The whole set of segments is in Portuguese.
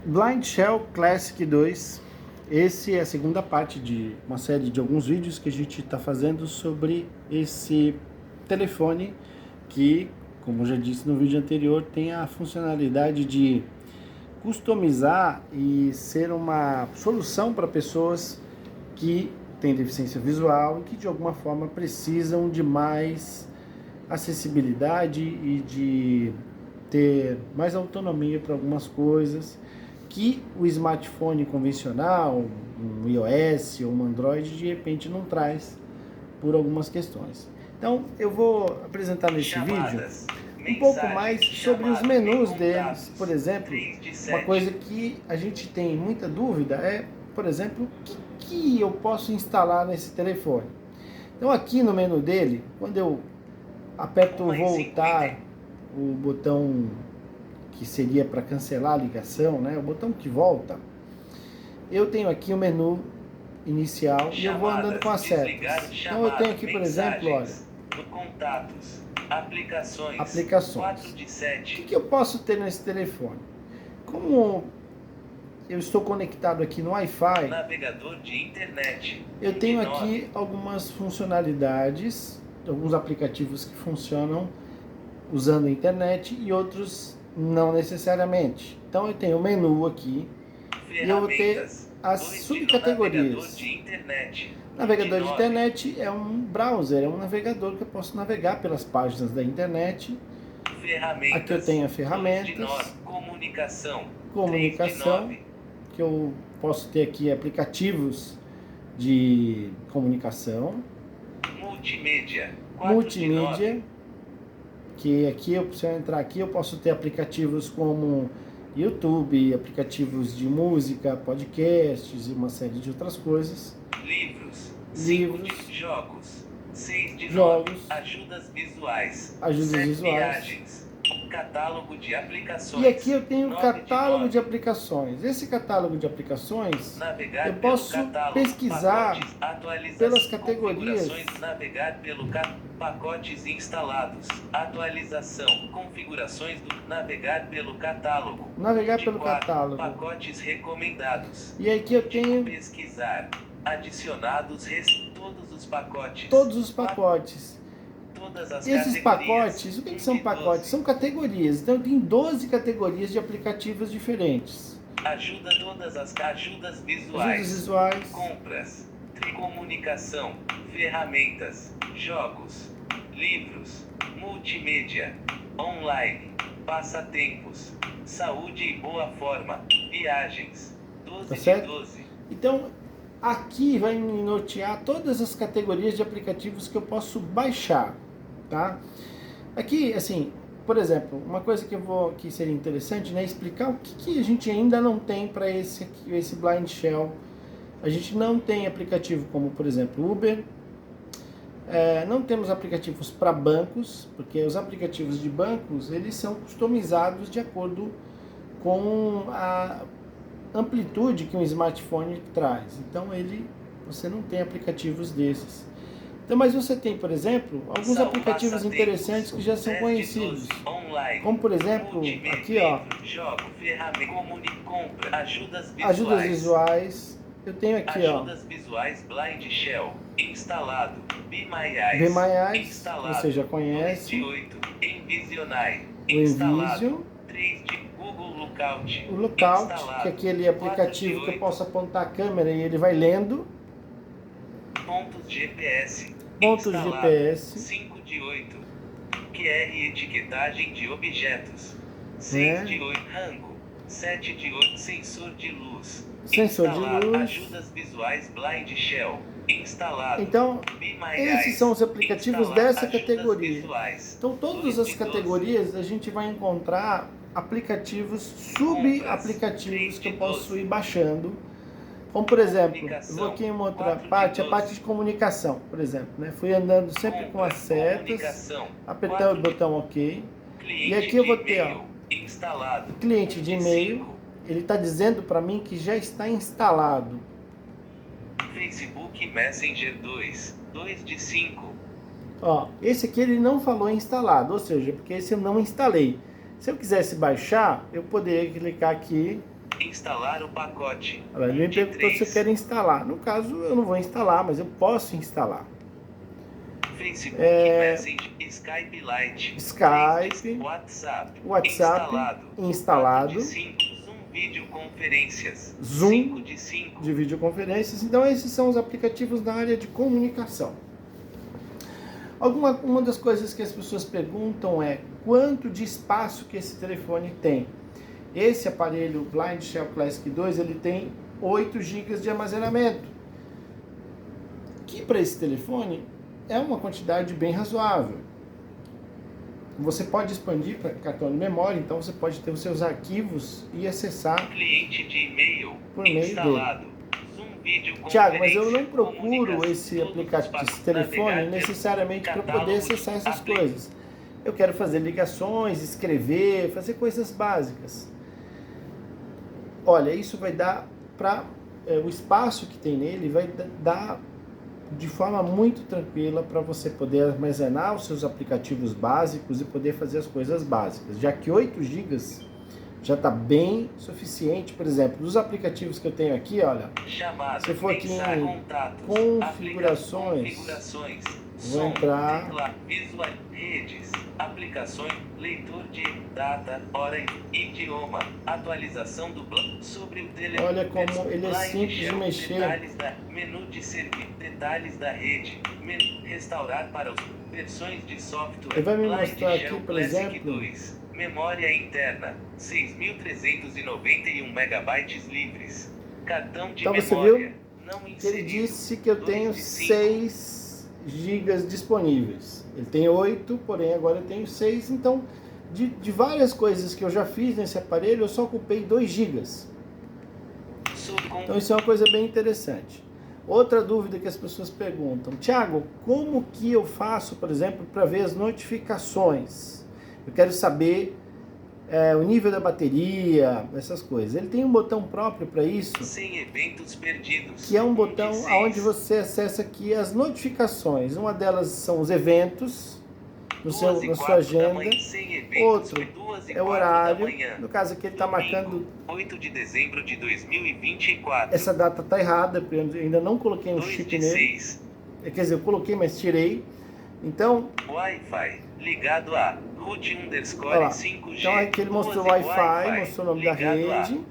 Blind Shell Classic 2. Esse é a segunda parte de uma série de alguns vídeos que a gente está fazendo sobre esse telefone que, como eu já disse no vídeo anterior, tem a funcionalidade de customizar e ser uma solução para pessoas que têm deficiência visual e que de alguma forma precisam de mais acessibilidade e de ter mais autonomia para algumas coisas que o smartphone convencional, um iOS ou um Android, de repente não traz por algumas questões. Então eu vou apresentar nesse vídeo um pouco mais sobre os menus deles. Por exemplo, uma coisa que a gente tem muita dúvida é, por exemplo, o que eu posso instalar nesse telefone. Então aqui no menu dele, quando eu aperto voltar, o botão que seria para cancelar a ligação, né? O botão que volta, eu tenho aqui o menu inicial e eu vou andando com as setas. Então eu tenho aqui, por exemplo, olha, contatos, aplicações. 4 de 7. O que eu posso ter nesse telefone? Como eu estou conectado aqui no Wi-Fi, navegador de internet, eu tenho aqui algumas funcionalidades, alguns aplicativos que funcionam usando a internet e outros não necessariamente. Então eu tenho o menu aqui e eu vou ter as subcategorias. Navegador de internet é um browser, é um navegador que eu posso navegar pelas páginas da internet. Aqui eu tenho a ferramentas, comunicação, que eu posso ter aqui aplicativos de comunicação, multimídia, que aqui, se eu entrar aqui, eu posso ter aplicativos como YouTube, aplicativos de música, podcasts e uma série de outras coisas. Livros. Jogos. 6 de jogos. 9. Ajudas visuais. Viagens. Catálogo de aplicações. E aqui eu tenho o catálogo de aplicações. Esse catálogo de aplicações, eu posso pesquisar pelas categorias. Navegar pelo pacotes instalados. Atualização. Configurações do navegar pelo catálogo. Pacotes recomendados. E aqui eu tenho pesquisar. Adicionados todos os pacotes. Esses pacotes, o que são pacotes? São categorias. Então tem 12 categorias de aplicativos diferentes. Todas as ajudas visuais. Compras, comunicação, ferramentas, jogos, livros, multimídia, online, passatempos, saúde e boa forma, viagens, 12 de 12. Então aqui vai me nortear todas as categorias de aplicativos que eu posso baixar, tá? Aqui, assim, por exemplo, uma coisa que seria interessante, né, explicar o que a gente ainda não tem para esse Blind Shell. A gente não tem aplicativo como, por exemplo, Uber. Não temos aplicativos para bancos, porque os aplicativos de bancos, eles são customizados de acordo com a amplitude que um smartphone traz. Então você não tem aplicativos desses. Então, mas você tem, por exemplo, alguns aplicativos interessantes que já são conhecidos. Como, por exemplo, aqui, ó, ajudas visuais. Eu tenho aqui, ó, ajudas visuais Blind Shell instalado. Be My Eyes, você já conhece. O Envision. O Lookout, que é aquele aplicativo que eu posso apontar a câmera e ele vai lendo. Pontos GPS. 5 de 8. QR etiquetagem de objetos. 6 de 8. Rango. 7 de 8. Sensor de luz. Ajudas visuais Blind Shell. Instalado. Então, esses são os aplicativos dessa categoria. Então, todas as categorias a gente vai encontrar aplicativos, subaplicativos que eu posso ir baixando. Como, por exemplo, eu vou aqui em uma outra parte, a parte de comunicação, por exemplo, né? Fui andando sempre com as setas, apertando o botão OK. E aqui eu vou ter, ó, cliente de e-mail. Ele está dizendo para mim que já está instalado. Facebook Messenger 2 de 5. Ó, esse aqui ele não falou instalado, ou seja, porque esse eu não instalei. Se eu quisesse baixar, eu poderia clicar aqui Instalar o pacote. Ele me perguntou se eu quero instalar. No caso, eu não vou instalar, mas eu posso instalar. Facebook, Messenger, Skype Lite, WhatsApp instalado. Zoom videoconferências. Zoom 5 de 5 de videoconferências. Então esses são os aplicativos da área de comunicação. Uma das coisas que as pessoas perguntam é quanto de espaço que esse telefone tem. Esse aparelho Blind Shell Classic 2 ele tem 8 GB de armazenamento, que para esse telefone é uma quantidade bem razoável. Você pode expandir para cartão de memória, então você pode ter os seus arquivos e acessar cliente de e-mail por meio instalado. dele. Tiago, mas eu não procuro esse telefone necessariamente para poder acessar essas coisas. Eu quero fazer ligações, escrever, fazer coisas básicas. Olha, isso vai dar para o espaço que tem nele vai dar de forma muito tranquila para você poder armazenar os seus aplicativos básicos e poder fazer as coisas básicas, já que 8 GB já está bem suficiente. Por exemplo, dos aplicativos que eu tenho aqui, olha, se eu for aqui em configurações, vou entrar, visual, redes, aplicações, leitor de data, hora, idioma, atualização do plano sobre o telefone. Olha como ele é simples de mexer. Detalhes da menu de serviço, detalhes da rede, menu, restaurar para as versões de software. Ele vai me mostrar aqui, por exemplo, 2, memória interna, 6.391 megabytes livres. Cartão de então memória. Você viu? Não Ele disse que eu tenho 6 GB disponíveis. Ele tem 8, porém agora eu tenho 6. Então, de várias coisas que eu já fiz nesse aparelho, eu só ocupei 2 GB. Então isso é uma coisa bem interessante. Outra dúvida que as pessoas perguntam: Tiago, como que eu faço, por exemplo, para ver as notificações? Eu quero saber o nível da bateria, essas coisas. Ele tem um botão próprio para isso, sem eventos perdidos, que é um botão onde você acessa aqui as notificações. Uma delas são os eventos na sua agenda. Outro é o horário. No caso aqui ele está marcando 8 de dezembro de 2024. Essa data está errada, porque eu ainda não coloquei um chip nele. Quer dizer, eu coloquei, mas tirei. Então, Wi-Fi ligado a root _5G. Então aqui ele mostrou o Wi-Fi, mostrou o nome da rede.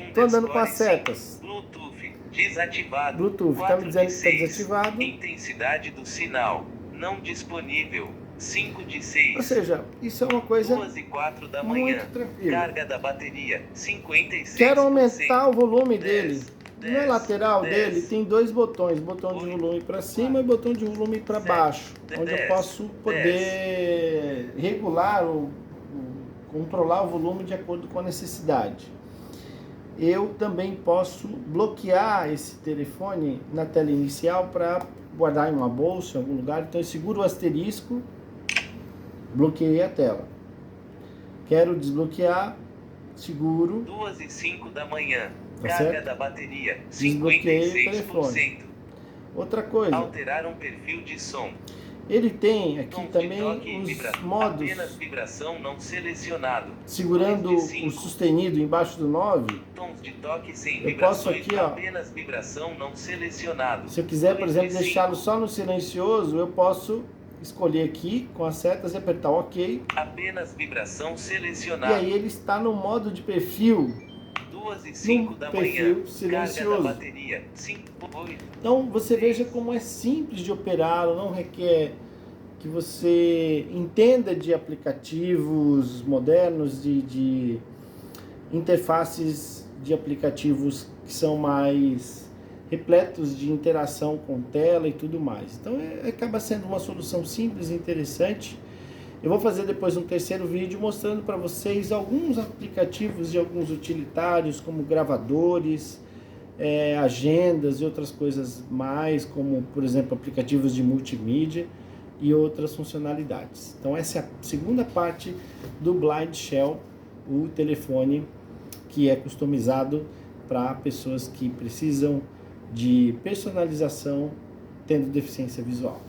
Estou andando com as setas. Bluetooth desativado. Bluetooth está me dizendo que está desativado. Intensidade do sinal não disponível. 5 de 6. Ou seja, isso é uma coisa 2:04 da muito manhã. tranquila. Carga da bateria 56%. Quero aumentar o volume dele. 10, Na lateral 10, dele tem 2 botões, botão de volume para cima e botão de volume para baixo, onde eu posso poder regular controlar o volume de acordo com a necessidade. Eu também posso bloquear esse telefone na tela inicial para guardar em uma bolsa, em algum lugar. Então eu seguro o asterisco, bloqueei a tela. Quero desbloquear, seguro. 2:05 da manhã. Tá Carga certo? da bateria Desbloqueei o 56%. telefone. Outra coisa, Alterar um perfil de som. ele tem aqui Tons de também toque os modos, apenas vibração não selecionado. segurando 2 de o 5. sustenido embaixo do 9. Tons de toque sem Eu posso vibrações, aqui, ó, apenas vibração não selecionado. se eu quiser, por 2 exemplo, de deixá-lo 5. só no silencioso, eu posso escolher aqui com as setas e apertar OK. Apenas vibração E selecionada. aí ele está no modo de perfil, 2:05 da manhã. perfil Carga da silencioso. bateria 5,8. Então você veja como é simples de operar, não requer que você entenda de aplicativos modernos, de interfaces de aplicativos que são mais repletos de interação com tela e tudo mais. Então acaba sendo uma solução simples e interessante. Eu vou fazer depois um terceiro vídeo mostrando para vocês alguns aplicativos de alguns utilitários, como gravadores, agendas e outras coisas mais, como, por exemplo, aplicativos de multimídia e outras funcionalidades. Então essa é a segunda parte do Blind Shell, o telefone que é customizado para pessoas que precisam de personalização tendo deficiência visual.